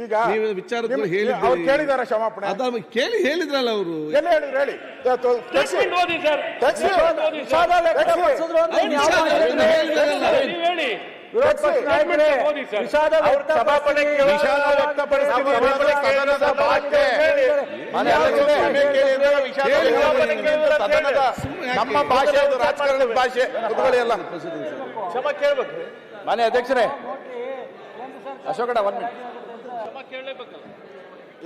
ಈಗ ನೀವು ವಿಚಾರದಲ್ಲಿ ಅವ್ರು ಹೇಳಿದ್ದೀರಿ. ಕೇಳಿದಾರ ಕ್ಷಮಾಪಣೆ ಅದನ್ನು ಕೇಳಿ ಹೇಳಿದ್ರಲ್ಲ ಅವರು. ಎಲ್ಲಿ ಹೇಳಿದ್ರು ಹೇಳಿ. ಸ್ಟೇಟ್ಮೆಂಟ್ ಓದಿ ಸರ್. ತೆಗ್ಸಿ. ವಿಷಾದ ವ್ಯಕ್ತಪಡಿಸಿದ್ರು ಅಂತ ನೀವು ಯಾವ ಮಾಹಿತಿಯನ್ನು ಹೇಳಿದ್ರಲ್ಲ? ನೀವು ಹೇಳಿ. ವಿರೋಧ ಪಕ್ಷ ನಾಯಕರೇ, ವಿಷಾದ ವ್ಯಕ್ತಪಡಿಸ್ತೀವಿ. ವಿಷಾದ ವ್ಯಕ್ತಪಡಿಸ್ತೀವಿ. ನಮ್ಮ ಭಾಷೆ ಅದು ರಾಜಕಾರಣದ ಭಾಷೆ ಕುತ್ಕೊಳ್ಳಿ ಎಲ್ಲ. ಕ್ಷಮಾ ಕೇಳ್ಬೇಕು. ಮಾನ್ಯ ಅಧ್ಯಕ್ಷರೇ, ಅಶೋಕಣ್ಣ 1 ಮಿನಿಟ್. ಕ್ಷಮಾ ಕೇಳಲೇಬೇಕಲ್ಲ.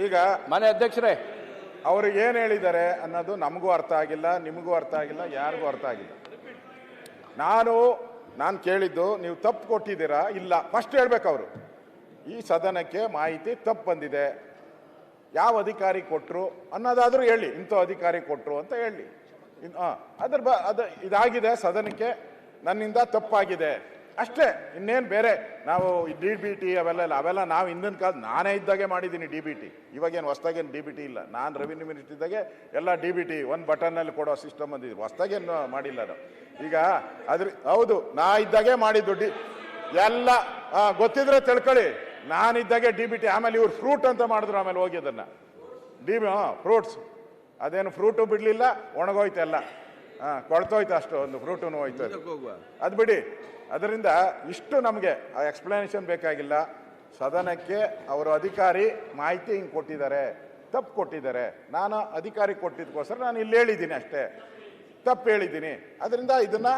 ಈಗ ಮಾನ್ಯ ಅಧ್ಯಕ್ಷರೇ, ಅವರು ಏನು ಹೇಳಿದ್ದಾರೆ ಅನ್ನೋದು ನಮಗೂ ಅರ್ಥ ಆಗಿಲ್ಲ, ನಿಮಗೂ ಅರ್ಥ ಆಗಿಲ್ಲ, ಯಾರಿಗೂ ಅರ್ಥ ಆಗಿಲ್ಲ. ನಾನು ಕೇಳಿದ್ದು ನೀವು ತಪ್ಪು ಕೊಟ್ಟಿದ್ದೀರಾ ಇಲ್ಲ ಫಸ್ಟ್ ಹೇಳ್ಬೇಕು. ಅವರು ಈ ಸದನಕ್ಕೆ ಮಾಹಿತಿ ತಪ್ಪು ಬಂದಿದೆ, ಯಾವ ಅಧಿಕಾರಿ ಕೊಟ್ಟರು ಅನ್ನೋದಾದರೂ ಹೇಳಿ. ಇಂಥ ಅಧಿಕಾರಿ ಕೊಟ್ಟರು ಅಂತ ಹೇಳಿ. ಅದು ಇದಾಗಿದೆ ಸದನಕ್ಕೆ, ನನ್ನಿಂದ ತಪ್ಪಾಗಿದೆ ಅಷ್ಟೇ. ಇನ್ನೇನು ಬೇರೆ ನಾವು DBT ಅವೆಲ್ಲ ನಾವು ಹಿಂದಿನ ಕಾಲ ನಾನೇ ಇದ್ದಾಗೆ ಮಾಡಿದ್ದೀನಿ DBT. ಇವಾಗೇನು ಹೊಸ್ದಾಗೇನು DBT ಇಲ್ಲ. ನಾನು ರೆವಿನ್ಯೂ ಮಿನಿಸ್ಟರ್ ಇದ್ದಾಗೆ ಎಲ್ಲ DBT ಒಂದು ಬಟನ್ನಲ್ಲಿ ಕೊಡೋ ಸಿಸ್ಟಮ್ ಬಂದಿದ್ರು. ಹೊಸ್ದಾಗೇನು ಮಾಡಿಲ್ಲ ನಾವು. ಈಗ ಹೌದು, ನಾ ಇದ್ದಾಗೆ ಮಾಡಿದ್ದು ಎಲ್ಲ ಗೊತ್ತಿದ್ರೆ ತಿಳ್ಕೊಳ್ಳಿ. ನಾನಿದ್ದಾಗೆ DBT. ಆಮೇಲೆ ಇವ್ರು ಫ್ರೂಟ್ ಅಂತ ಮಾಡಿದ್ರು. ಆಮೇಲೆ ಹೋಗಿ ಅದನ್ನು ಫ್ರೂಟ್ಸ್ ಅದೇನು ಫ್ರೂಟು ಬಿಡಲಿಲ್ಲ, ಒಣಗೋಯ್ತೆಲ್ಲ, ಕೊಳ್ತೋಯ್ತು ಅಷ್ಟು, ಒಂದು ಫ್ರೂಟೂ ಹೋಯ್ತು. ಅದು ಬಿಡಿ. ಅದರಿಂದ ಇಷ್ಟು ನಮಗೆ ಆ ಎಕ್ಸ್ಪ್ಲನೇಷನ್ ಬೇಕಾಗಿಲ್ಲ. ಸದನಕ್ಕೆ ಅವರು ಅಧಿಕಾರಿ ಮಾಹಿತಿ ಹಿಂಗೆ ಕೊಟ್ಟಿದ್ದಾರೆ, ತಪ್ಪು ಕೊಟ್ಟಿದ್ದಾರೆ. ನಾನು ಅಧಿಕಾರಿ ಕೊಟ್ಟಿದ್ದಕ್ಕೋಸ್ಕರ ನಾನು ಇಲ್ಲಿ ಹೇಳಿದ್ದೀನಿ ಅಷ್ಟೇ, ತಪ್ಪು ಹೇಳಿದ್ದೀನಿ. ಅದರಿಂದ ಇದನ್ನ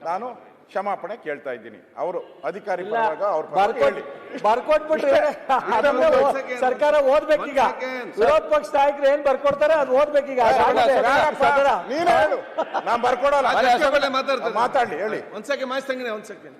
ನಾನು ಕ್ಷಮಾಪಣೆ ಕೇಳ್ತಾ ಇದ್ದೀನಿ. ಅವರು ಅಧಿಕಾರಿ ಪರವಾಗ ಅವ್ರ ಬರ್ಕೊಟ್ಬಿಟ್ರೆ ಸರ್ಕಾರ ಓದ್ಬೇಕೀಗ. ವಿರೋಧ ಪಕ್ಷ ನಾಯಕರು ಏನ್ ಬರ್ಕೊಡ್ತಾರೆ ಅದು ಓದ್ಬೇಕೀಗ. ನೀನು ಹೇಳು, ನಾನು ಬರ್ಕೊಡಲ್ಲ. ಮಾತಾಡ್ಲಿ ಹೇಳಿ. ಒಂದ್ ಸೆಕೆಂಡ್.